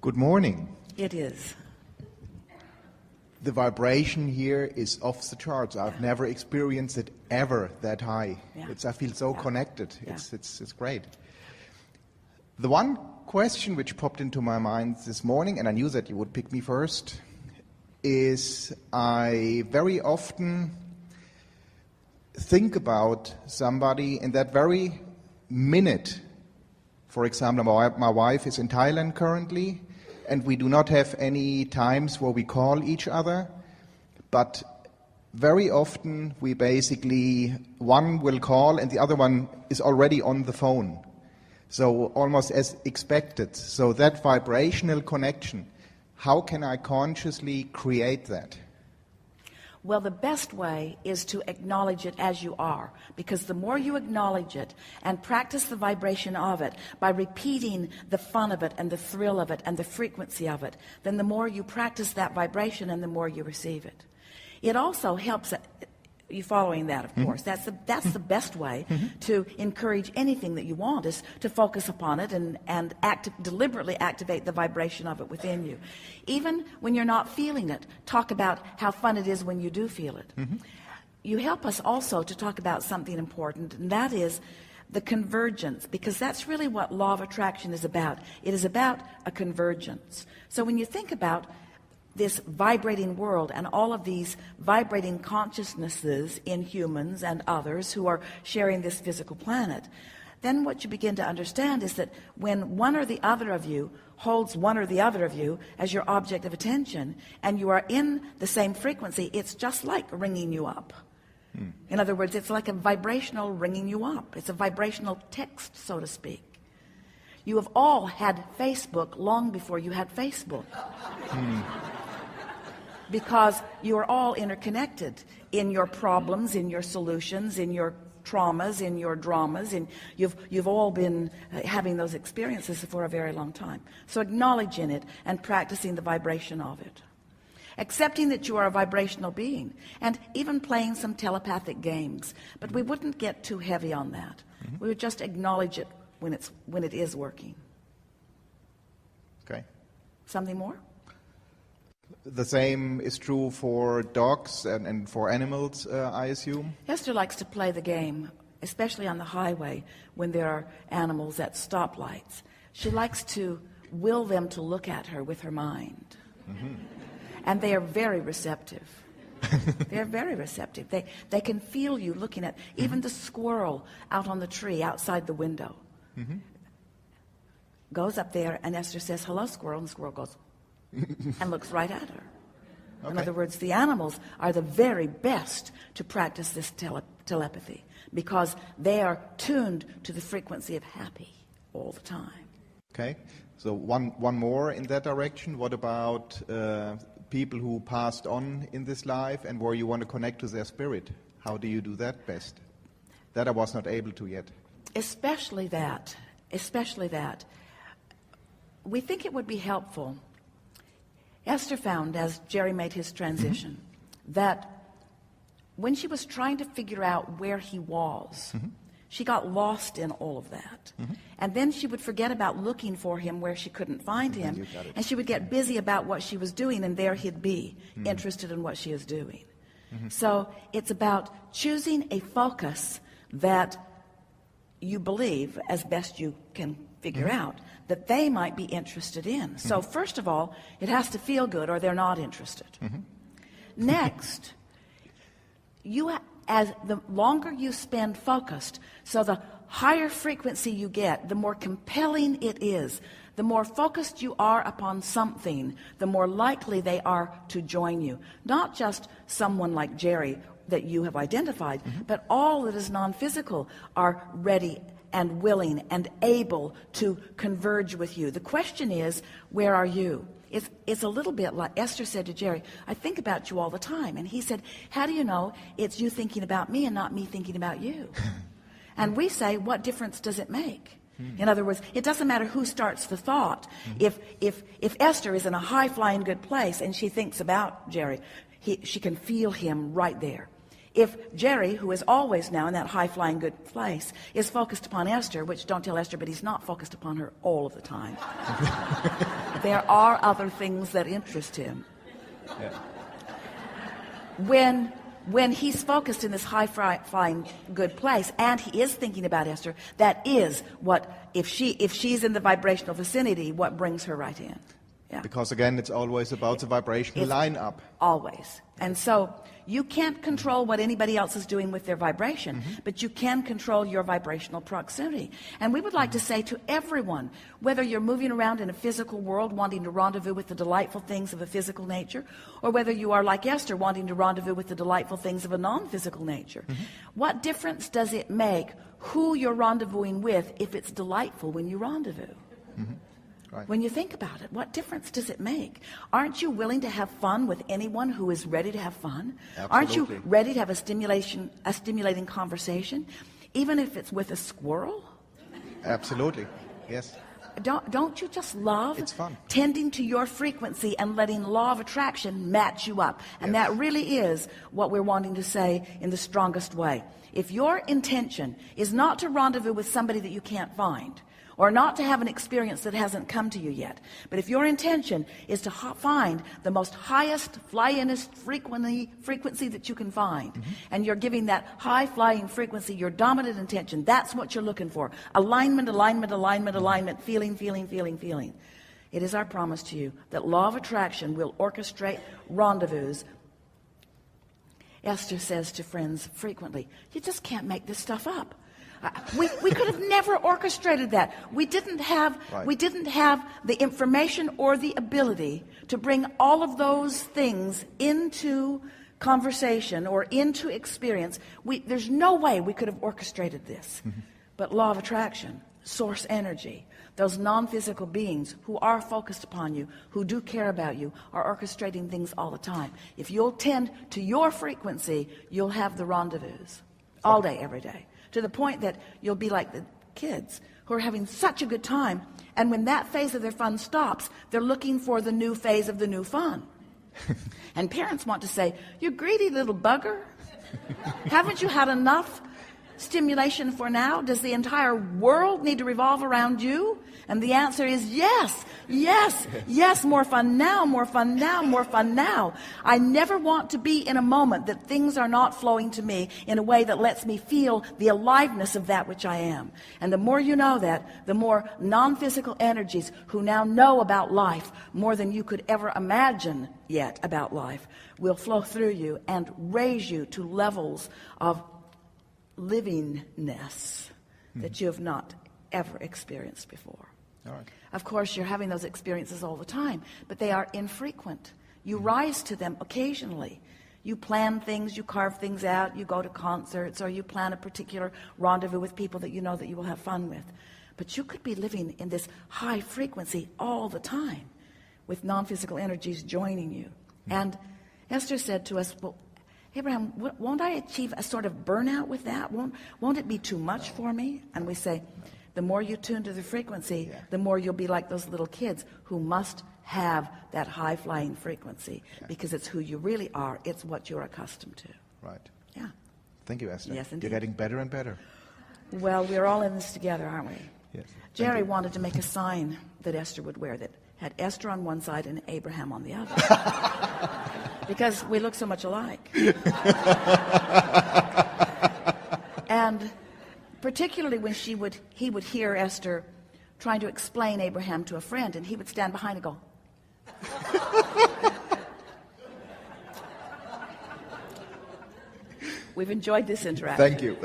Good morning. It is. The vibration here is off the charts. I've never experienced it ever that high. Yeah. I feel so connected. Yeah. It's great. The one question which popped into my mind this morning, and I knew that you would pick me first, is I very often think about somebody in that very minute. For example, my wife is in Thailand currently, and we do not have any times where we call each other, but very often we basically, one will call and the other one is already on the phone. So almost as expected. So that vibrational connection, how can I consciously create that? Well, the best way is to acknowledge it as you are, because the more you acknowledge it and practice the vibration of it by repeating the fun of it and the thrill of it and the frequency of it, then the more you practice that vibration and the more you receive it. It also helps, you following that, of course. That's the best way to encourage anything that you want, is to focus upon it and deliberately activate the vibration of it within you. Even when you're not feeling it, talk about how fun it is when you do feel it. You help us also to talk about something important, and that is the convergence, because that's really what law of attraction is about. It is about a convergence. So when you think about this vibrating world and all of these vibrating consciousnesses in humans and others who are sharing this physical planet, then what you begin to understand is that when one or the other of you holds one or the other of you as your object of attention and you are in the same frequency, it's just like ringing you up. In other words, it's like a vibrational ringing you up. It's a vibrational text, so to speak. You have all had Facebook long before you had Facebook. Because you are all interconnected in your problems, in your solutions, in your traumas, in your dramas, and you've all been having those experiences for a very long time. So acknowledging it and practicing the vibration of it. Accepting that you are a vibrational being, and even playing some telepathic games. But we wouldn't get too heavy on that. We would just acknowledge it when it is working. Okay. Something more? The same is true for dogs and for animals, I assume? Esther likes to play the game, especially on the highway when there are animals at stoplights. She likes to will them to look at her with her mind. And they are very receptive. They're very receptive. They can feel you looking at, even the squirrel out on the tree outside the window. Goes up there and Esther says, "Hello, squirrel," and the squirrel goes and looks right at her. Okay. In other words, the animals are the very best to practice this telepathy, because they are tuned to the frequency of happy all the time. Okay, so one more in that direction. What about people who passed on in this life and where you want to connect to their spirit? How do you do that best? That I was not able to yet. Especially that. We think it would be helpful. Esther found, as Jerry made his transition, that when she was trying to figure out where he was, she got lost in all of that. And then she would forget about looking for him where she couldn't find him. And she would get busy about what she was doing, and there he'd be, interested in what she is doing. So it's about choosing a focus that you believe, as best you can figure out, that they might be interested in. So first of all, it has to feel good or they're not interested. Next, as the longer you spend focused, so the higher frequency you get, the more compelling it is. The more focused you are upon something, the more likely they are to join you. Not just someone like Jerry that you have identified, but all that is non-physical are ready and willing and able to converge with you. The question is, where are you? It's a little bit like Esther said to Jerry, "I think about you all the time." And he said, "How do you know it's you thinking about me and not me thinking about you?" And we say, what difference does it make? In other words, it doesn't matter who starts the thought. If Esther is in a high-flying good place and she thinks about Jerry, she can feel him right there. If Jerry, who is always now in that high-flying good place, is focused upon Esther, which don't tell Esther, but he's not focused upon her all of the time. There are other things that interest him. Yeah. When he's focused in this high-flying good place, and he is thinking about Esther, that is what, if she's in the vibrational vicinity, what brings her right in. Yeah. Because again, it's always about the vibrational lineup. Always. And so you can't control what anybody else is doing with their vibration, but you can control your vibrational proximity. And we would like to say to everyone, whether you're moving around in a physical world wanting to rendezvous with the delightful things of a physical nature, or whether you are like Esther wanting to rendezvous with the delightful things of a non-physical nature, what difference does it make who you're rendezvousing with if it's delightful when you rendezvous? Right. When you think about it, what difference does it make? Aren't you willing to have fun with anyone who is ready to have fun? Absolutely. Aren't you ready to have a stimulating conversation, even if it's with a squirrel? Absolutely. Yes. Don't you just love It's fun. tending to your frequency and letting law of attraction match you up? And Yes. that really is what we're wanting to say in the strongest way. If your intention is not to rendezvous with somebody that you can't find, or not to have an experience that hasn't come to you yet, but if your intention is to find the most highest, flyinest frequency that you can find, and you're giving that high flying frequency your dominant intention, that's what you're looking for. Alignment, alignment, alignment, alignment, feeling, feeling, feeling, feeling. It is our promise to you that law of attraction will orchestrate rendezvous. Esther says to friends frequently, you just can't make this stuff up. We could have never orchestrated that. We didn't have the information or the ability to bring all of those things into conversation or into experience. There's no way we could have orchestrated this. But law of attraction, source energy, those non-physical beings who are focused upon you, who do care about you, are orchestrating things all the time. If you'll tend to your frequency, you'll have the rendezvous all day, every day. To the point that you'll be like the kids who are having such a good time, and when that phase of their fun stops, they're looking for the new phase of the new fun. And parents want to say, you greedy little bugger, haven't you had enough stimulation for now? Does the entire world need to revolve around you? And the answer is yes, yes, yes, more fun now, more fun now, more fun now. I never want to be in a moment that things are not flowing to me in a way that lets me feel the aliveness of that which I am. And the more you know that, the more non-physical energies who now know about life more than you could ever imagine yet about life will flow through you and raise you to levels of livingness that you have not ever experienced before. All right. Of course, you're having those experiences all the time, but they are infrequent. You rise to them occasionally. You plan things, you carve things out, you go to concerts, or you plan a particular rendezvous with people that you know that you will have fun with. But you could be living in this high frequency all the time with non-physical energies joining you. And Esther said to us, well, Abraham, won't I achieve a sort of burnout with that? Won't it be too much for me? And we say, the more you tune to the frequency, the more you'll be like those little kids who must have that high-flying frequency because it's who you really are. It's what you're accustomed to. Right. Yeah. Thank you, Esther. Yes, indeed. You're getting better and better. Well, we're all in this together, aren't we? Yes. Jerry wanted to make a sign that Esther would wear that had Esther on one side and Abraham on the other. Because we look so much alike. And particularly when he would hear Esther trying to explain Abraham to a friend, and he would stand behind and go, we've enjoyed this interaction. Thank you.